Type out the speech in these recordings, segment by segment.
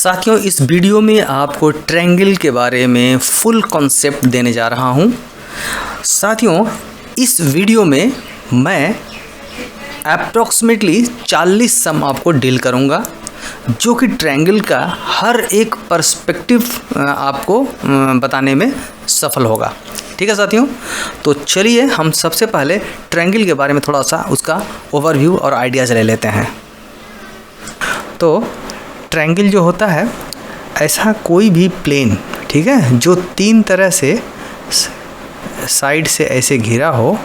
साथियों, इस वीडियो में आपको ट्रायंगल के बारे में फुल कॉन्सेप्ट देने जा रहा हूं। साथियों, इस वीडियो में मैं अप्रॉक्सीमेटली 40 सम आपको डील करूंगा, जो कि ट्रायंगल का हर एक पर्सपेक्टिव आपको बताने में सफल होगा। ठीक है साथियों, तो चलिए हम सबसे पहले ट्रायंगल के बारे में थोड़ा सा उसका ओवरव्यू और आइडियाज़ ले लेते हैं। तो ट्रायंगल जो होता है, ऐसा कोई भी प्लेन, ठीक है, जो तीन तरह से साइड से ऐसे घिरा हो।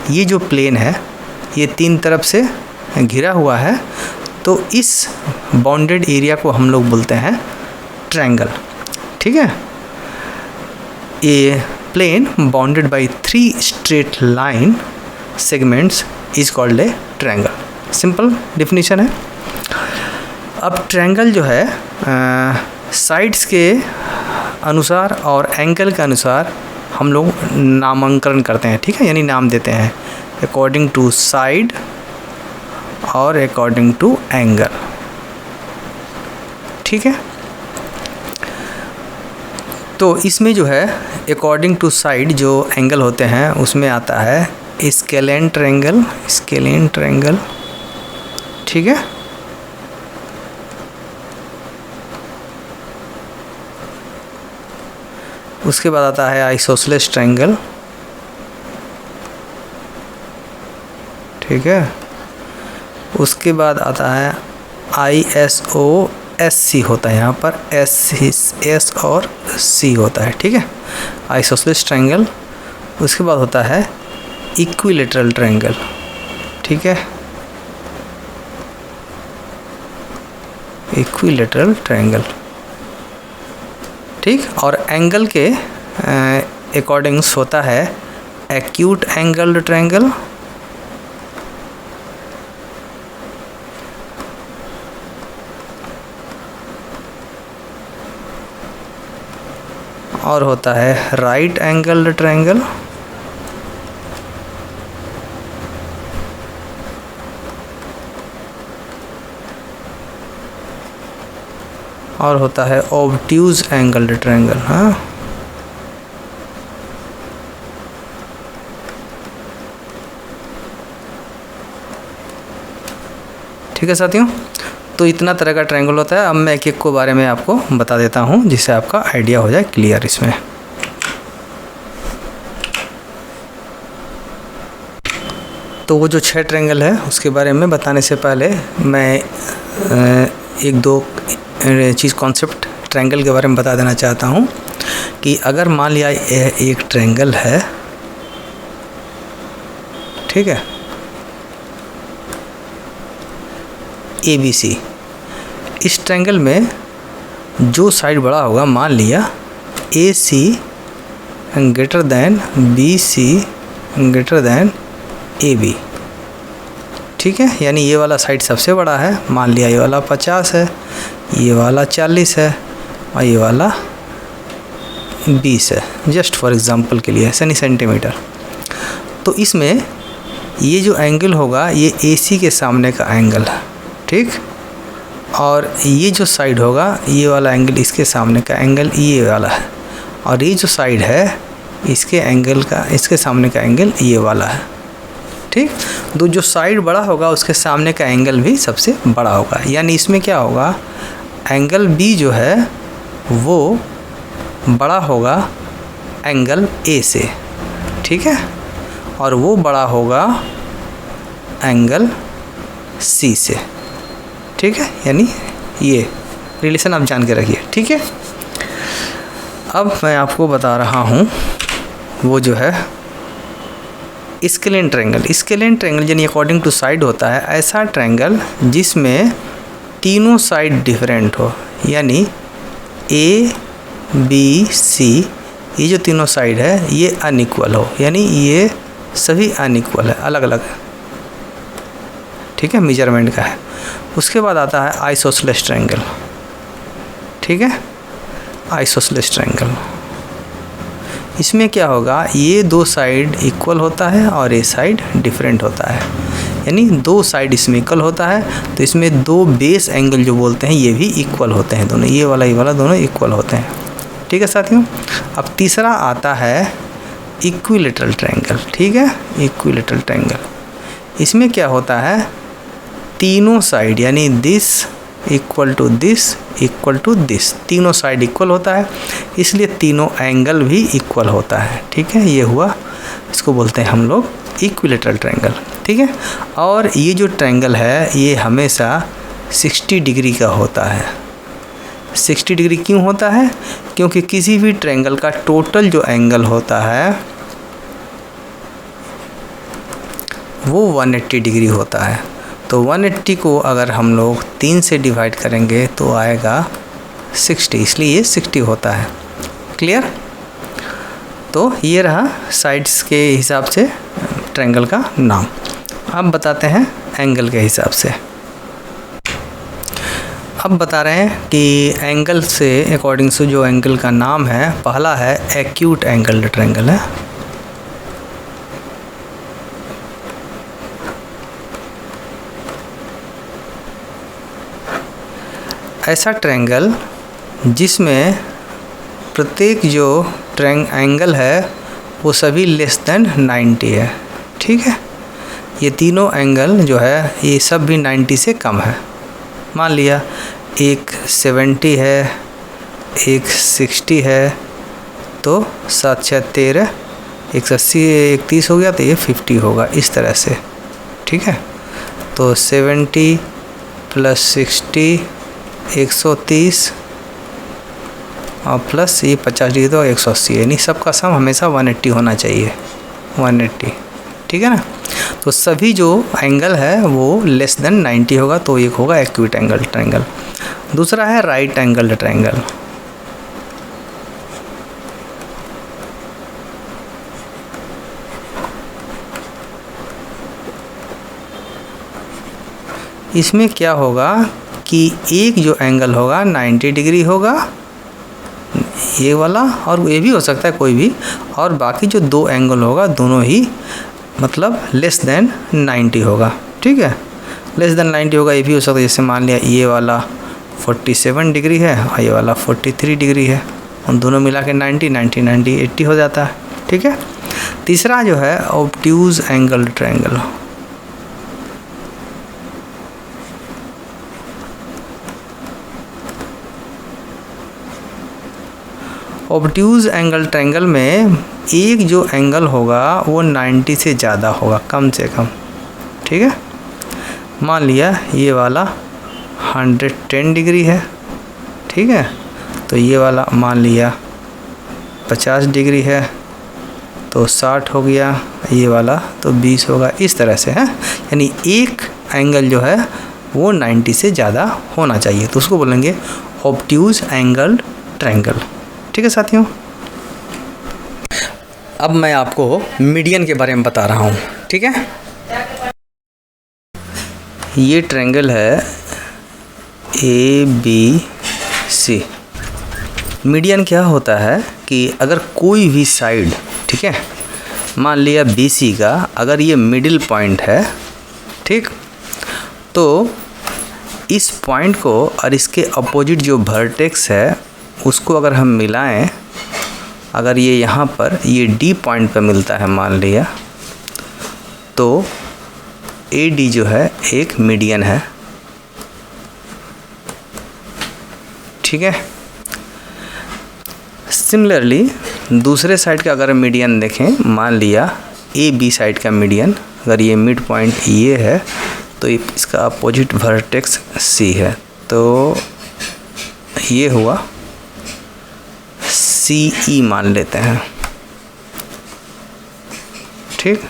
ये जो प्लेन है ये तीन तरफ से घिरा हुआ है, तो इस बाउंडेड एरिया को हम लोग बोलते हैं ट्रायंगल। ठीक है, ये plane bounded by 3 straight line segments is called a triangle. Simple definition है। अब ट्रायंगल जो है साइड्स के अनुसार और एंगल के अनुसार हम लोग नामांकन करते हैं। ठीक है, यानी नाम देते हैं अकॉर्डिंग टू साइड और अकॉर्डिंग टू एंगल। ठीक है, तो इसमें जो है अकॉर्डिंग टू साइड जो एंगल होते हैं उसमें आता है स्केलेन ट्रायंगल। ठीक है, उसके बाद आता है आइसोसेलेस ट्रायंगल। ठीक है, उसके बाद आता है ISOSC होता है, यहाँ पर S और C होता है। ठीक है, आइसोसेलेस ट्रायंगल। उसके बाद होता है इक्विलैटरल ट्रायंगल। ठीक है, इक्विलैटरल ट्रायंगल। ठीक, और एंगल के अकॉर्डिंग्स होता है एक्यूट एंगल ट्रायंगल, और होता है राइट एंगल ट्रायंगल, और होता है ऑब्ट्यूज एंगल ट्रायंगल। हाँ, ठीक है साथियों, तो इतना तरह का ट्रायंगल होता है। अब मैं एक एक को बारे में आपको बता देता हूँ, जिससे आपका आइडिया हो जाए क्लियर इसमें। तो वो जो 6 ट्रायंगल है उसके बारे में बताने से पहले मैं एक दो चीज़ कॉन्सेप्ट ट्रायंगल के बारे में बता देना चाहता हूँ कि अगर मान लिया एक ट्रायंगल है, ठीक है, ABC। इस ट्रायंगल में जो साइड बड़ा होगा, मान लिया AC greater than BC greater than AB। ठीक है, यानी ये वाला साइड सबसे बड़ा है। मान लिया ये वाला 50 है, ये वाला 40 है और ये वाला 20 है, जस्ट फॉर एग्जांपल के लिए सेंटीमीटर। तो इसमें ये जो एंगल होगा ये AC के सामने का एंगल है। ठीक, और ये जो साइड होगा ये वाला एंगल इसके सामने का एंगल ये वाला है, और ये जो साइड है इसके सामने का एंगल ये वाला है। ठीक, तो जो साइड बड़ा होगा उसके सामने का एंगल भी सबसे बड़ा होगा। यानी इसमें क्या होगा, एंगल B जो है वो बड़ा होगा एंगल A से। ठीक है, और वो बड़ा होगा एंगल C से। ठीक है, यानी ये रिलेशन आप जान के रखिए। ठीक है, अब मैं आपको बता रहा हूँ वो जो है स्केलेन ट्रायंगल यानी अकॉर्डिंग टू साइड होता है ऐसा ट्रायंगल जिसमें तीनों साइड डिफरेंट हो। यानी ABC ये जो तीनों साइड है ये अनइक्वल हो, यानी ये सभी अनइक्वल है, अलग अलग है। ठीक है, मेजरमेंट का है। उसके बाद आता है आइसोसेलेस ट्रायंगल। ठीक है, आइसोसेलेस ट्रायंगल, इसमें क्या होगा, ये दो साइड इक्वल होता है और ये साइड डिफरेंट होता है। यानी दो साइड इसमें इक्वल होता है, तो इसमें दो बेस एंगल जो बोलते हैं ये भी इक्वल होते हैं, दोनों ये वाला दोनों इक्वल होते हैं। ठीक है साथियों। अब तीसरा आता है इक्विलेटरल ट्रायंगल। ठीक है, इक्विलेटरल ट्रायंगल, इसमें क्या होता है, तीनों साइड यानी this equal to this equal to this, तीनों साइड इक्वल होता है, इसलिए तीनों एंगल भी इक्वल होता है। ठीक है, ये हुआ, इसको बोलते हैं हम लोग इक्विलेटरल ट्रायंगल। ठीक है, और ये जो ट्रायंगल है ये हमेशा 60 डिग्री का होता है। 60 डिग्री क्यों होता है? क्योंकि किसी भी ट्रायंगल का टोटल जो एंगल होता है वो 180 डिग्री होता है। तो 180 को अगर हम लोग 3 से डिवाइड करेंगे तो आएगा 60, इसलिए ये 60 होता है। क्लियर? तो ये रहा साइड्स के हिसाब से ट्रायंगल का नाम। अब बताते हैं एंगल के हिसाब से। अब बता रहे हैं कि एंगल से अकॉर्डिंग से जो एंगल का नाम है, पहला है एक्यूट एंगल ट्रायंगल है। ऐसा ट्रायंगल जिसमें प्रत्येक जो एंगल है वो सभी लेस देन 90 है। ठीक है, ये तीनों एंगल जो है ये सब भी 90 से कम है। मान लिया एक 70 है, एक 60 है, तो 7 6 13, 180 31 हो गया, तो ये 50 होगा इस तरह से। ठीक है, तो 70 + 60 130 और प्लस ये 50 डिग्री तो 180, यानी सबका सम हमेशा 180 होना चाहिए, 180। ठीक है ना, तो सभी जो एंगल है वो लेस देन 90 होगा, तो एक होगा एक्यूट एंगल ट्रायंगल। दूसरा है राइट एंगल ट्रायंगल। इसमें क्या होगा कि एक जो एंगल होगा 90 डिग्री होगा, ये वाला, और ये भी हो सकता है कोई भी, और बाकी जो दो एंगल होगा दोनों ही मतलब लेस देन 90 होगा। ठीक है, लेस देन 90 होगा, ये भी हो सकता है, जैसे मान लिया ये वाला 47 डिग्री है और ये वाला 43 डिग्री है, उन दोनों मिला के 90 90 90 80 हो जाता है। ठीक है, तीसरा जो है obtuse angle triangle. Obtuse angle triangle में एक जो एंगल होगा वो 90 से ज़्यादा होगा, कम से कम। ठीक है, मान लिया ये वाला 110 डिग्री है। ठीक है, तो ये वाला मान लिया 50 डिग्री है, तो 60 हो गया, ये वाला तो 20 होगा, इस तरह से है। यानी एक एंगल जो है वो 90 से ज़्यादा होना चाहिए, तो उसको बोलेंगे ऑब्ट्यूज एंगल ट्रायंगल। ठीक है साथियों, अब मैं आपको मीडियन के बारे में बता रहा हूँ। ठीक है, ये ट्रायंगल है ABC। मीडियन क्या होता है कि अगर कोई भी साइड, ठीक है, मान लिया BC का अगर ये मिडिल पॉइंट है, ठीक, तो इस पॉइंट को और इसके अपोजिट जो वर्टेक्स है उसको अगर हम मिलाएं, अगर ये यहाँ पर ये D पॉइंट पर मिलता है मान लिया, तो AD जो है एक मीडियन है। ठीक है, सिमिलरली दूसरे साइड का अगर मीडियन देखें, मान लिया AB साइड का मीडियन, अगर ये मिड पॉइंट ये है तो इसका अपोजिट वर्टेक्स C है, तो ये हुआ CE मान लेते हैं। ठीक,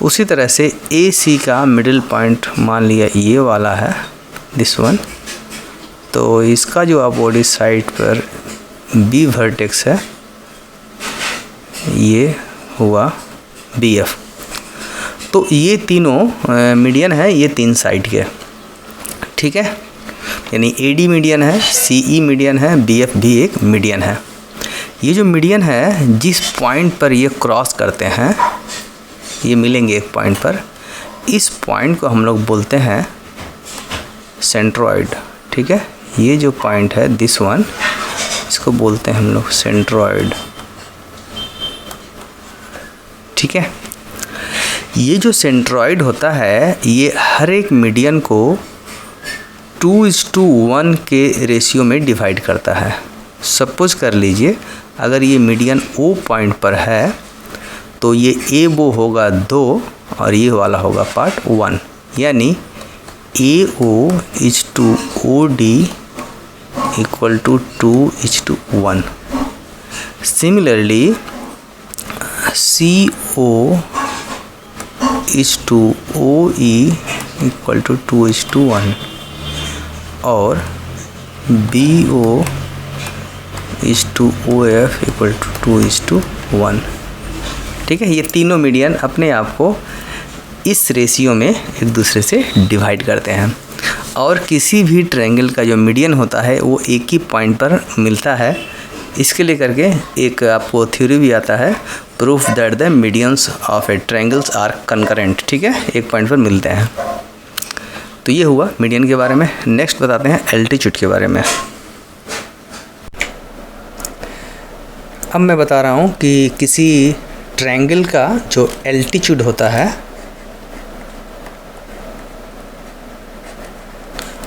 उसी तरह से AC का मिडिल पॉइंट मान लिया ये वाला है, दिस वन, तो इसका जो अपोजिट साइड पर B वर्टेक्स है ये हुआ BF। तो ये तीनों मीडियन है, ये तीन साइड के। ठीक है, यानी AD मीडियन है, CE मीडियन है, BF भी एक मीडियन है। ये जो मीडियन है जिस पॉइंट पर ये क्रॉस करते हैं, ये मिलेंगे एक पॉइंट पर, इस पॉइंट को हम लोग बोलते हैं सेंट्रॉइड। ठीक है, ये जो पॉइंट है दिस वन, इसको बोलते हैं हम लोग सेंट्रॉइड। ठीक है, ये जो सेंट्रॉइड होता है ये हर एक मीडियन को 2:1 के रेशियो में डिवाइड करता है। सपोज कर लीजिए अगर ये मीडियन ओ पॉइंट पर है तो ये ए वो होगा 2 और ये वाला होगा पार्ट 1, यानी AO is to OD equal to 2:1. Similarly, CO is to OE equal to 2:1 और BO is to OF equal to 2:1। ठीक है, ये तीनों मीडियन अपने आप को इस रेशियो में एक दूसरे से डिवाइड करते हैं। और किसी भी ट्रायंगल का जो मीडियन होता है वो एक ही पॉइंट पर मिलता है। इसके लिए करके एक आपको थ्योरी भी आता है, proof that the medians of a triangles are concurrent. ठीक है, एक पॉइंट पर मिलते हैं। तो ये हुआ मीडियन के बारे में। नेक्स्ट बताते हैं एल्टीट्यूड के बारे में। अब मैं बता रहा हूँ कि किसी ट्रायंगल का जो एल्टीट्यूड होता है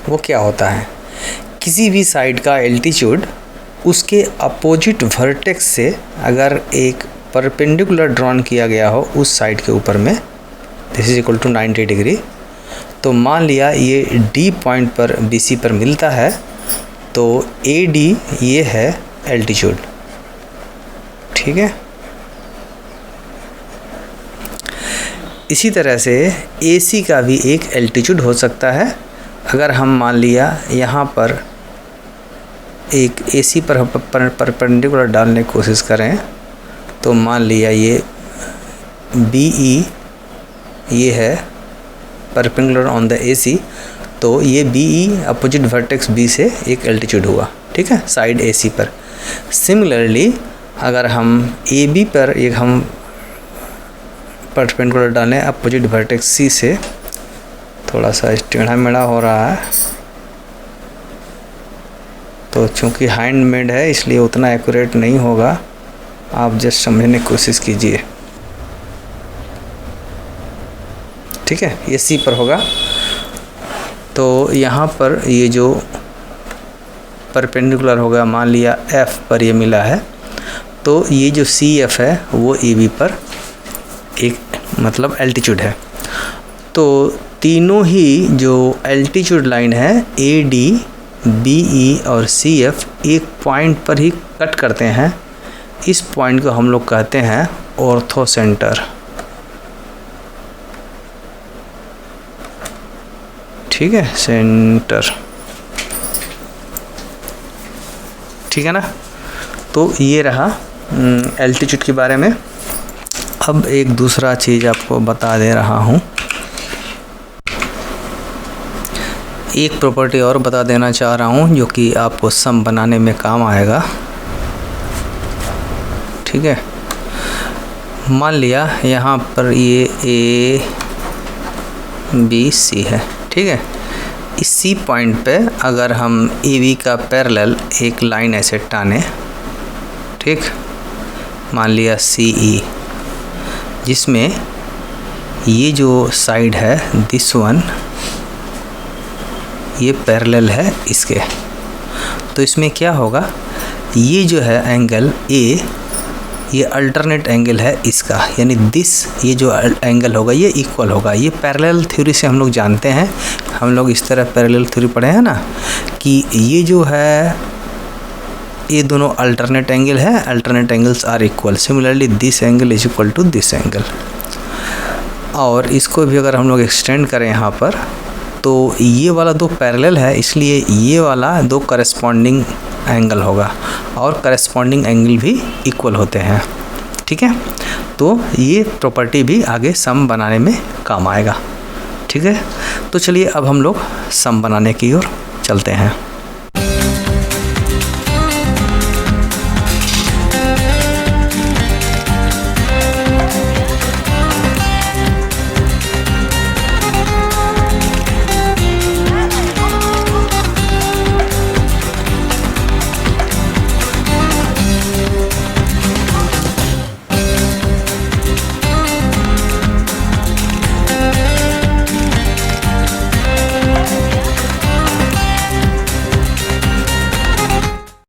वो क्या होता है। किसी भी साइड का एल्टीट्यूड उसके अपोजिट वर्टेक्स से अगर एक परपेंडिकुलर ड्रॉन किया गया हो उस साइड के ऊपर में, this is equal to 90 degree, तो मान लिया ये डी पॉइंट पर BC पर मिलता है तो AD ये है एल्टीट्यूड। ठीक है, इसी तरह से AC का भी एक एल्टीट्यूड हो सकता है। अगर हम मान लिया यहाँ पर एक AC पर परपेंडिकुलर डालने की कोशिश करें तो मान लिया ये BE ये है परपेंडिकुलर ऑन द AC, तो ये BE अपोजिट वर्टेक्स B से एक एल्टीट्यूड हुआ। ठीक है, साइड AC पर। सिमिलरली अगर हम AB पर एक हम परपेंडिकुलर डालें अपोजिट वर्टेक्स C से, थोड़ा सा टेढ़ा मेढ़ा हो रहा है तो चूँकि हैंडमेड है इसलिए उतना एक्यूरेट नहीं होगा, आप जस्ट समझने की कोशिश कीजिए। ठीक है, ये C पर होगा तो यहाँ पर ये जो परपेंडिकुलर होगा मान लिया F पर ये मिला है तो ये जो CF है वो AB पर एक मतलब एल्टीट्यूड है। तो तीनों ही जो एल्टीट्यूड लाइन है AD, BE और CF एक पॉइंट पर ही कट करते हैं। इस पॉइंट को हम लोग कहते हैं ऑर्थो सेंटर। ठीक है, सेंटर। ठीक है ना, तो ये रहा एल्टीट्यूड के बारे में। अब एक दूसरा चीज़ आपको बता दे रहा हूँ, एक प्रॉपर्टी और बता देना चाह रहा हूँ जो कि आपको सम बनाने में काम आएगा। ठीक है, मान लिया यहाँ पर ये ABC है। ठीक है, इस C पॉइंट पे अगर हम AB का पैरेलल एक लाइन ऐसे टाने, ठीक, मान लिया CE, जिसमें ये जो साइड है दिस वन ये पैरेलल है इसके, तो इसमें क्या होगा, ये जो है एंगल A ये अल्टरनेट एंगल है इसका, यानी दिस ये जो एंगल होगा ये इक्वल होगा। ये पैरेलल थ्योरी से हम लोग जानते हैं, हम लोग इस तरह पैरेलल थ्योरी पढ़े हैं ना कि ये जो है ये दोनों अल्टरनेट एंगल है, alternate angles are equal. Similarly this angle is equal to this angle. और इसको भी अगर हम लोग एक्सटेंड करें यहाँ पर तो ये वाला दो पैरेलल है इसलिए ये वाला दो करस्पॉन्डिंग एंगल होगा और करस्पॉन्डिंग एंगल भी इक्वल होते हैं। ठीक है, तो ये प्रॉपर्टी भी आगे सम बनाने में काम आएगा। ठीक है, तो चलिए अब हम लोग सम बनाने की ओर चलते हैं।